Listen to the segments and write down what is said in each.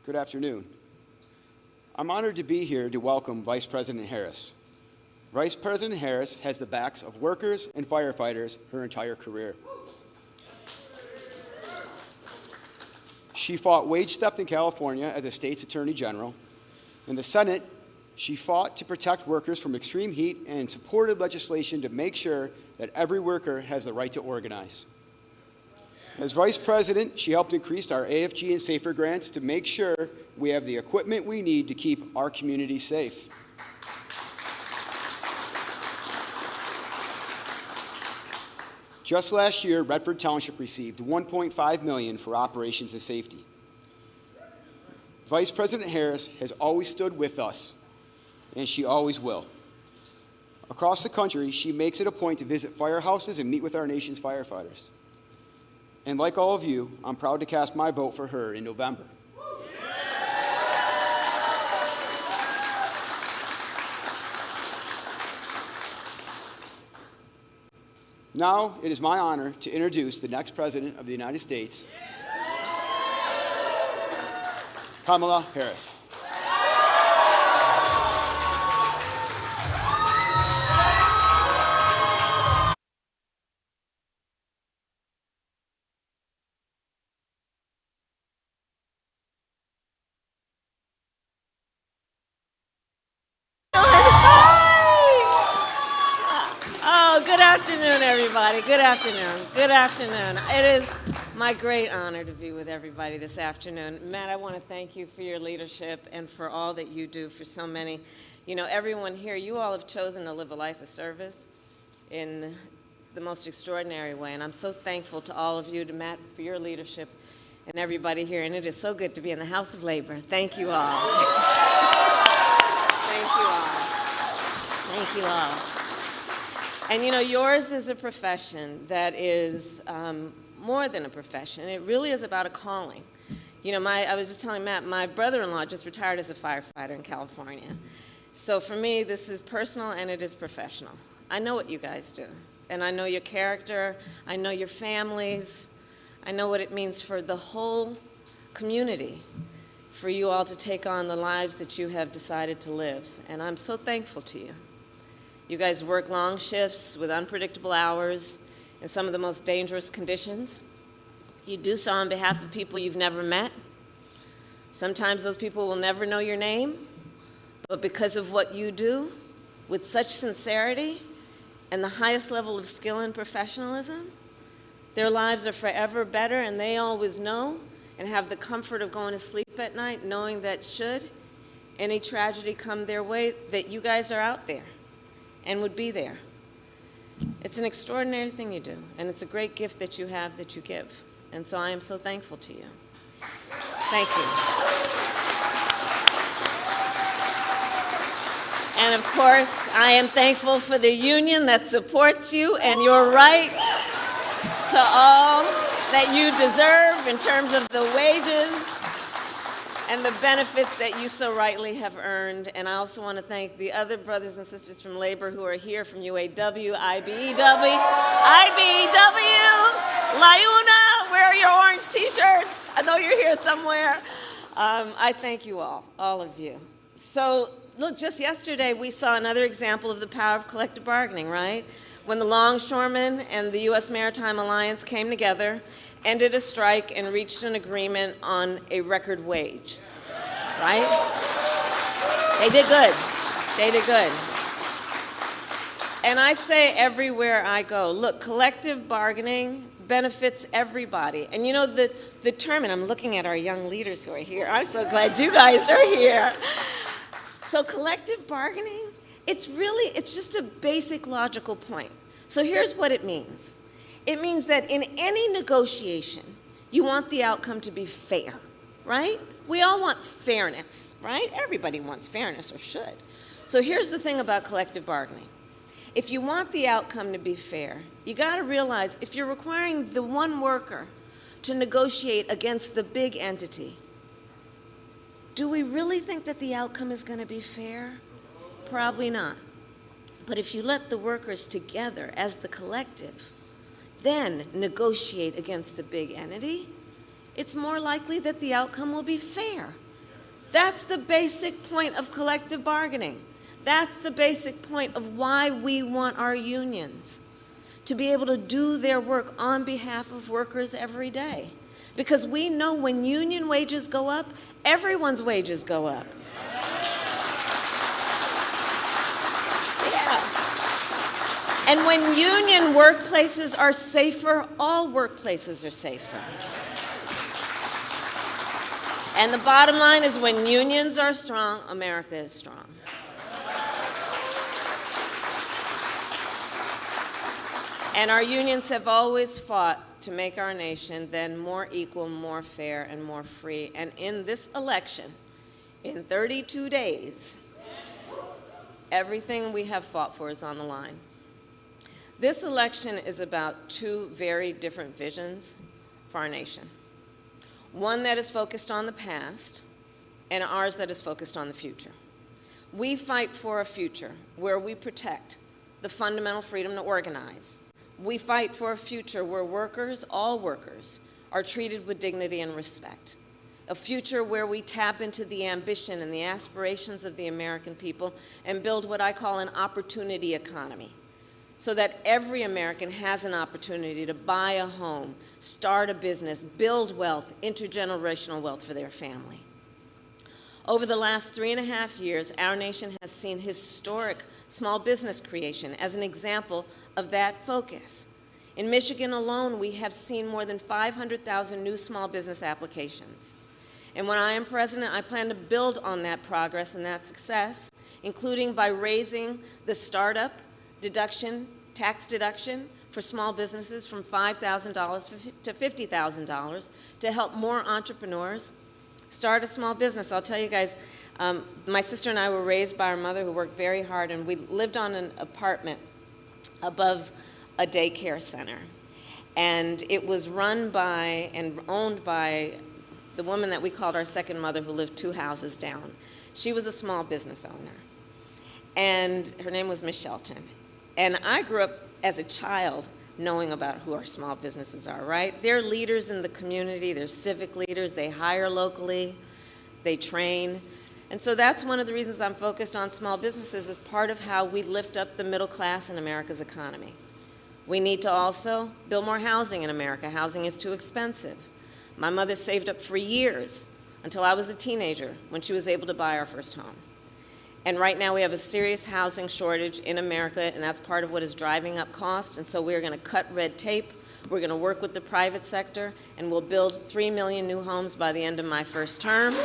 Good afternoon. I'm honored to be here to welcome Vice President Harris. Vice President Harris has the backs of workers and firefighters her entire career. She fought wage theft in California as the state's Attorney General. In the Senate, she fought to protect workers from extreme heat and supported legislation to make sure that every worker has the right to organize. As Vice President, she helped increase our AFG and SAFER grants to make sure we have the equipment we need to keep our community safe. Just last year, Redford Township received $1.5 million for operations and safety. Vice President Harris has always stood with us, and she always will. Across the country, she makes it a point to visit firehouses and meet with our nation's firefighters. And like all of you, I'm proud to cast my vote for her in November. Now, it is my honor to introduce the next President of the United States, Kamala Harris. Good afternoon, everybody. Good afternoon. Good afternoon. It is my great honor to be with everybody this afternoon. Matt, I want to thank you for your leadership and for all that you do for so many. You know, everyone here, you all have chosen to live a life of service in the most extraordinary way, and I'm so thankful to all of you, to Matt, for your leadership and everybody here, and it is so good to be in the House of Labor. Thank you all. Thank you all. Thank you all. And you know, yours is a profession that is more than a profession. It really is about a calling. You know, I was just telling Matt, my brother-in-law just retired as a firefighter in California. So for me, this is personal and it is professional. I know what you guys do. And I know your character. I know your families. I know what it means for the whole community, for you all to take on the lives that you have decided to live. And I'm so thankful to you. You guys work long shifts with unpredictable hours in some of the most dangerous conditions. You do so on behalf of people you've never met. Sometimes those people will never know your name, but because of what you do, with such sincerity and the highest level of skill and professionalism, their lives are forever better, and they always know and have the comfort of going to sleep at night knowing that should any tragedy come their way, that you guys are out there and would be there. It's an extraordinary thing you do, and it's a great gift that you have that you give. And so I am so thankful to you. Thank you. And of course, I am thankful for the union that supports you and your right to all that you deserve in terms of the wages and the benefits that you so rightly have earned. And I also want to thank the other brothers and sisters from labor who are here from UAW, IBEW, LIUNA, where are your orange t-shirts? I know you're here somewhere. I thank you all of you. So look, just yesterday we saw another example of the power of collective bargaining, right? When the longshoremen and the U.S. Maritime Alliance came together, ended a strike, and reached an agreement on a record wage, right? They did good. They did good. And I say everywhere I go, look, collective bargaining benefits everybody. And you know, the term, and I'm looking at our young leaders who are here. I'm so glad you guys are here. So collective bargaining, it's just a basic logical point. So here's what it means. It means that in any negotiation, you want the outcome to be fair, right? We all want fairness, right? Everybody wants fairness, or should. So here's the thing about collective bargaining. If you want the outcome to be fair, you got to realize if you're requiring the one worker to negotiate against the big entity, do we really think that the outcome is going to be fair? Probably not. But if you let the workers together as the collective then negotiate against the big entity, it's more likely that the outcome will be fair That's the basic point of collective bargaining. That's the basic point of why we want our unions to be able to do their work on behalf of workers every day. Because we know when union wages go up, everyone's wages go up. Yeah. And when union workplaces are safer, all workplaces are safer. And the bottom line is when unions are strong, America is strong. And our unions have always fought to make our nation then more equal, more fair, and more free. And in this election, in 32 days, everything we have fought for is on the line. This election is about two very different visions for our nation. One that is focused on the past, and ours that is focused on the future. We fight for a future where we protect the fundamental freedom to organize. We fight for a future where workers, all workers, are treated with dignity and respect. A future where we tap into the ambition and the aspirations of the American people and build what I call an opportunity economy, so that every American has an opportunity to buy a home, start a business, build wealth, intergenerational wealth for their family. Over the last 3.5 years, our nation has seen historic small business creation as an example of that focus. In Michigan alone, we have seen more than 500,000 new small business applications. And when I am president, I plan to build on that progress and that success, including by raising the startup deduction, tax deduction for small businesses from $5,000 to $50,000 to help more entrepreneurs start a small business. I'll tell you guys, my sister and I were raised by our mother who worked very hard, and we lived on an apartment above a daycare center. And it was run by and owned by the woman that we called our second mother, who lived 2 houses down. She was a small business owner, and her name was Miss Shelton. And I grew up as a child knowing about who our small businesses are, right? They're leaders in the community, they're civic leaders, they hire locally, they train. And so that's one of the reasons I'm focused on small businesses as part of how we lift up the middle class in America's economy. We need to also build more housing in America. Housing is too expensive. My mother saved up for years until I was a teenager when she was able to buy our first home. And right now we have a serious housing shortage in America, and that's part of what is driving up costs. And so we're going to cut red tape. We're going to work with the private sector, and we'll build 3 million new homes by the end of my first term.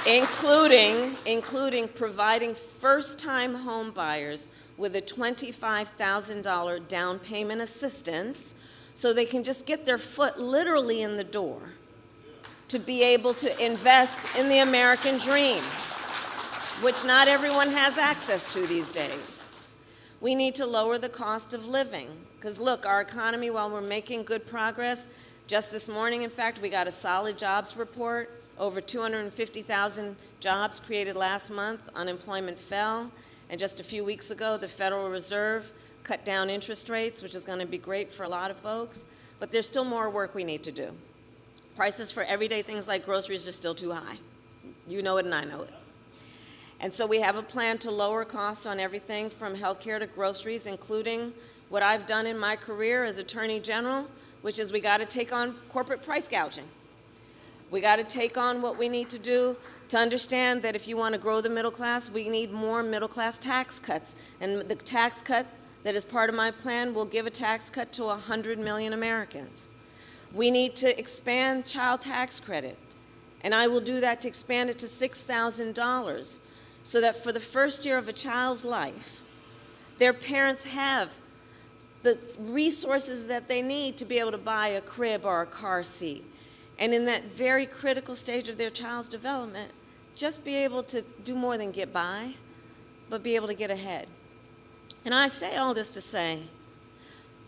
Including providing first-time home buyers with a $25,000 down payment assistance so they can just get their foot literally in the door to be able to invest in the American dream, which not everyone has access to these days. We need to lower the cost of living, because look, our economy, while we're making good progress, just this morning, in fact, we got a solid jobs report, over 250,000 jobs created last month, unemployment fell, and just a few weeks ago, the Federal Reserve cut down interest rates, which is going to be great for a lot of folks, but there's still more work we need to do. Prices for everyday things like groceries are still too high. You know it and I know it. And so we have a plan to lower costs on everything from healthcare to groceries, including what I've done in my career as Attorney General, which is we got to take on corporate price gouging. We got to take on what we need to do to understand that if you want to grow the middle class, we need more middle class tax cuts. And the tax cut that is part of my plan will give a tax cut to 100 million Americans. We need to expand child tax credit, and I will do that to expand it to $6,000 so that for the first year of a child's life, their parents have the resources that they need to be able to buy a crib or a car seat. And in that very critical stage of their child's development, just be able to do more than get by, but be able to get ahead. And I say all this to say,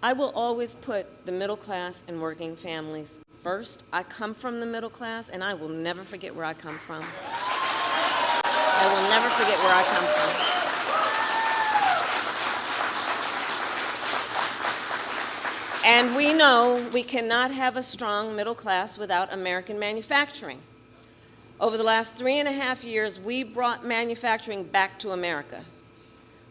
I will always put the middle class and working families first. I come from the middle class, and I will never forget where I come from. I will never forget where I come from. And we know we cannot have a strong middle class without American manufacturing. Over the last 3.5 years, we brought manufacturing back to America.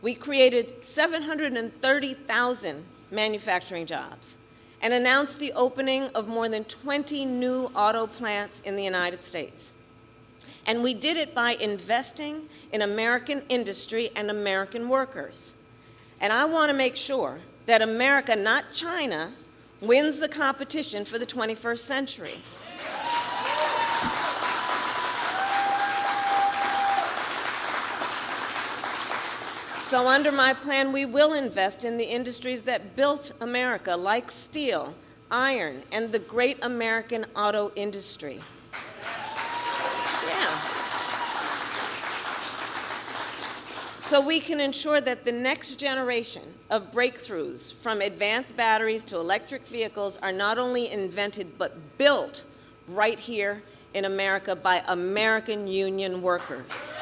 We created 730,000 manufacturing jobs and announced the opening of more than 20 new auto plants in the United States. And we did it by investing in American industry and American workers. And I want to make sure that America, not China, wins the competition for the 21st century. So under my plan, we will invest in the industries that built America, like steel, iron, and the great American auto industry. Yeah. So we can ensure that the next generation of breakthroughs, from advanced batteries to electric vehicles, are not only invented but built right here in America by American union workers.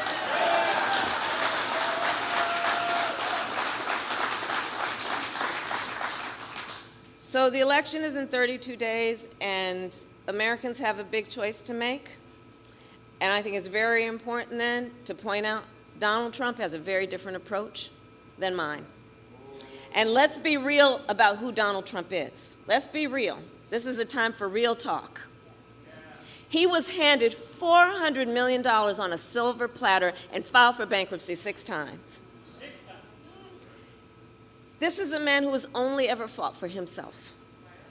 So the election is in 32 days, and Americans have a big choice to make. And I think it's very important then to point out Donald Trump has a very different approach than mine. And let's be real about who Donald Trump is. Let's be real. This is a time for real talk. He was handed $400 million on a silver platter and filed for bankruptcy 6 times. This is a man who has only ever fought for himself.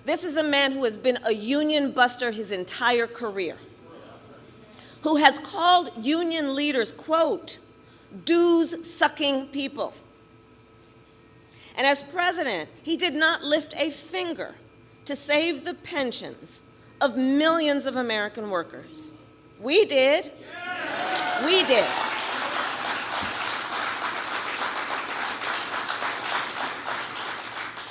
This is a man who has been a union buster his entire career, who has called union leaders, quote, dues-sucking people. And as president, he did not lift a finger to save the pensions of millions of American workers. We did. We did.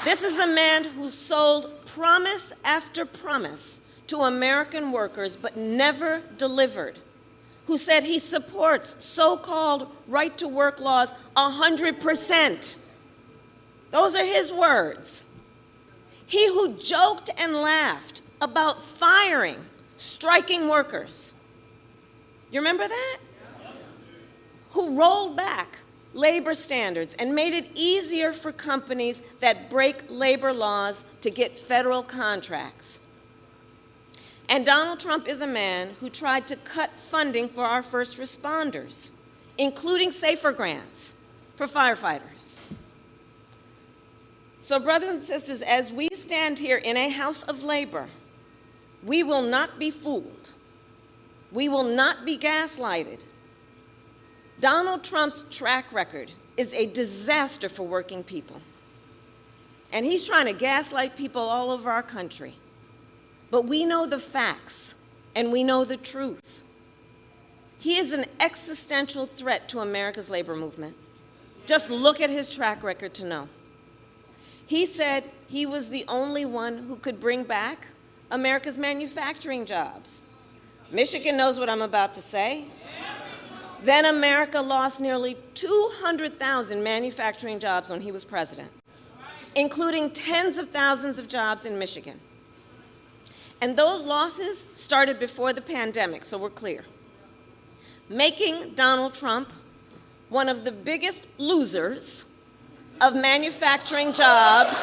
This is a man who sold promise after promise to American workers but never delivered, who said he supports so-called right-to-work laws 100%. Those are his words. He who joked and laughed about firing striking workers. You remember that? Who rolled back labor standards and made it easier for companies that break labor laws to get federal contracts. And Donald Trump is a man who tried to cut funding for our first responders, including SAFER grants for firefighters. So brothers and sisters, as we stand here in a house of labor, we will not be fooled. We will not be gaslighted. Donald Trump's track record is a disaster for working people. And he's trying to gaslight people all over our country. But we know the facts, and we know the truth. He is an existential threat to America's labor movement. Just look at his track record to know. He said he was the only one who could bring back America's manufacturing jobs. Michigan knows what I'm about to say. Then America lost nearly 200,000 manufacturing jobs when he was president, including tens of thousands of jobs in Michigan. And those losses started before the pandemic, so we're clear, making Donald Trump one of the biggest losers of manufacturing jobs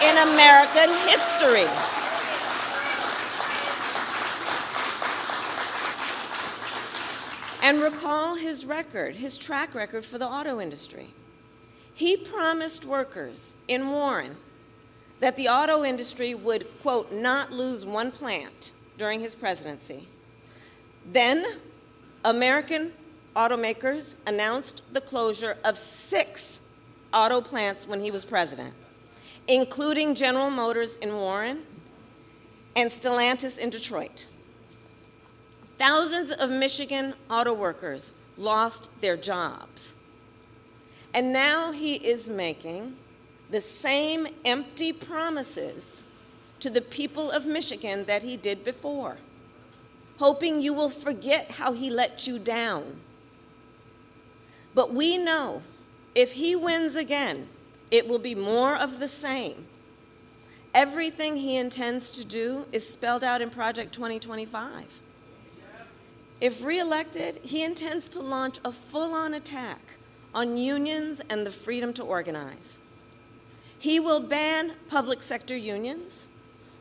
in American history. And recall his record, his track record for the auto industry. He promised workers in Warren that the auto industry would, quote, not lose one plant during his presidency. Then, American automakers announced the closure of 6 auto plants when he was president, including General Motors in Warren and Stellantis in Detroit. Thousands of Michigan auto workers lost their jobs. And now he is making the same empty promises to the people of Michigan that he did before, hoping you will forget how he let you down. But we know if he wins again, it will be more of the same. Everything he intends to do is spelled out in Project 2025. If reelected, he intends to launch a full-on attack on unions and the freedom to organize. He will ban public sector unions,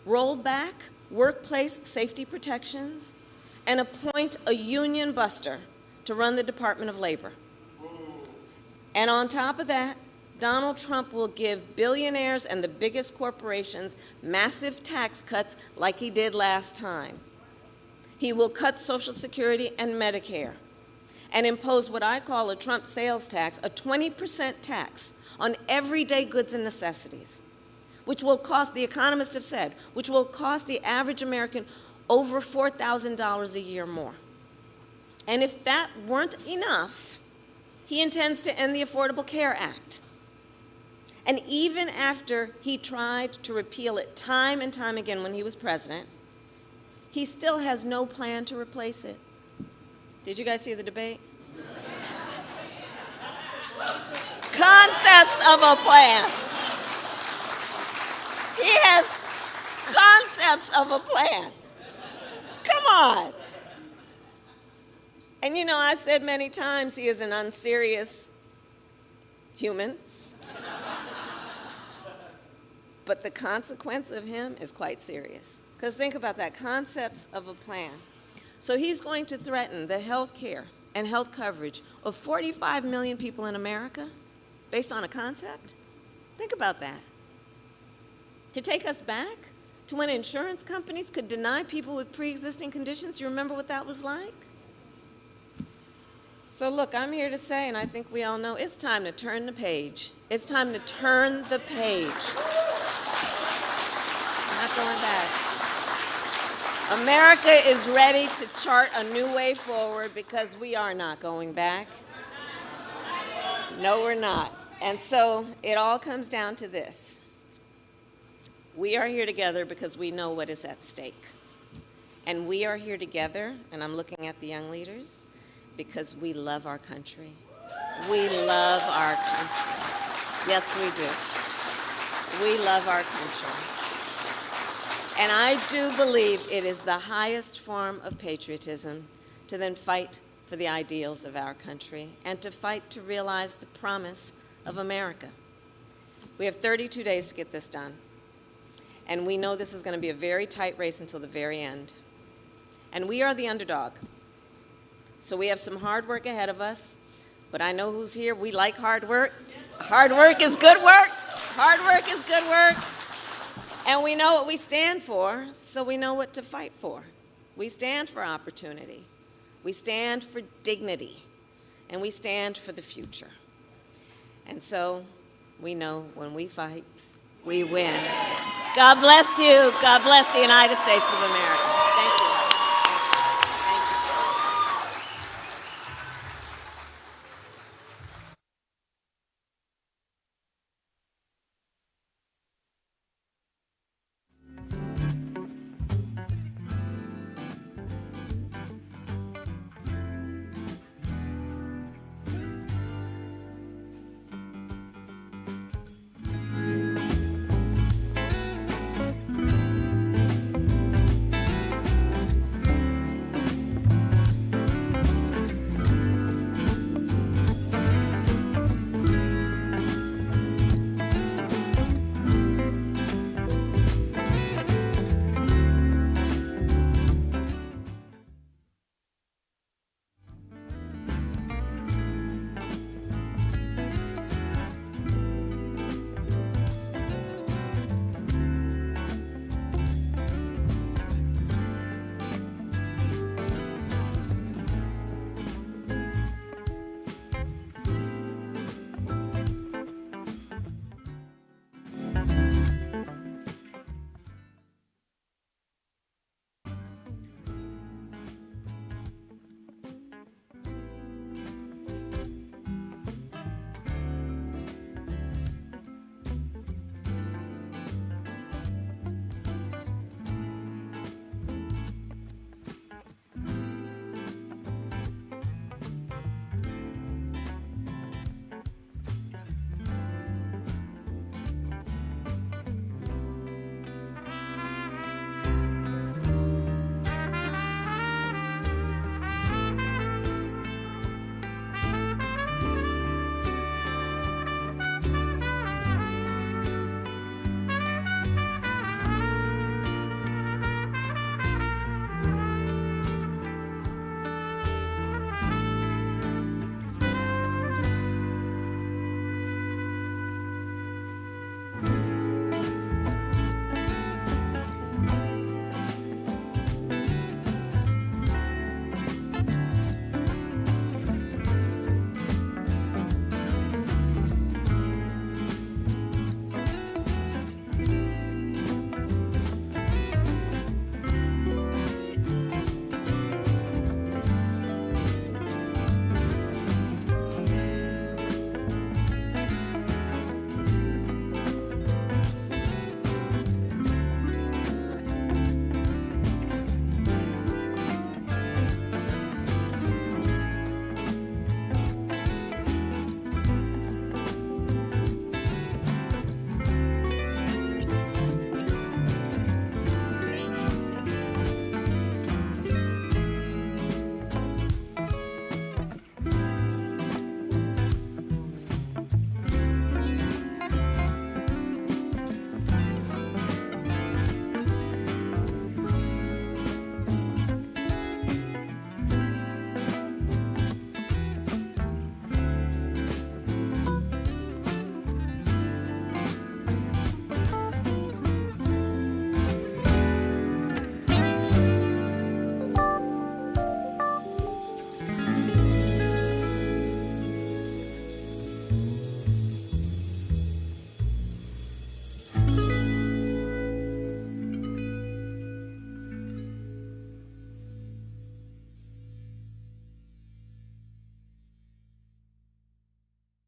roll back workplace safety protections, and appoint a union buster to run the Department of Labor. And on top of that, Donald Trump will give billionaires and the biggest corporations massive tax cuts like he did last time. He will cut Social Security and Medicare and impose what I call a Trump sales tax, a 20% tax on everyday goods and necessities, which will cost, the economists have said, which will cost the average American over $4,000 a year more. And if that weren't enough, he intends to end the Affordable Care Act. And even after he tried to repeal it time and time again when he was president, he still has no plan to replace it. Did you guys see the debate? Concepts of a plan. He has concepts of a plan. Come on. And you know, I've said many times he is an unserious human. But the consequence of him is quite serious. Because think about that, concepts of a plan. So he's going to threaten the health care and health coverage of 45 million people in America based on a concept? Think about that. To take us back to when insurance companies could deny people with pre-existing conditions, you remember what that was like? So look, I'm here to say, and I think we all know, it's time to turn the page. It's time to turn the page. Not going back. America is ready to chart a new way forward because we are not going back. No, we're not. And so it all comes down to this. We are here together because we know what is at stake. And we are here together, and I'm looking at the young leaders, because we love our country. We love our country. Yes, we do. We love our country. And I do believe it is the highest form of patriotism to then fight for the ideals of our country and to fight to realize the promise of America. We have 32 days to get this done. And we know this is going to be a very tight race until the very end. And we are the underdog. So we have some hard work ahead of us. But I know who's here. We like hard work. Hard work is good work. Hard work is good work. And we know what we stand for, so we know what to fight for. We stand for opportunity. We stand for dignity. And we stand for the future. And so we know when we fight, we win. God bless you. God bless the United States of America.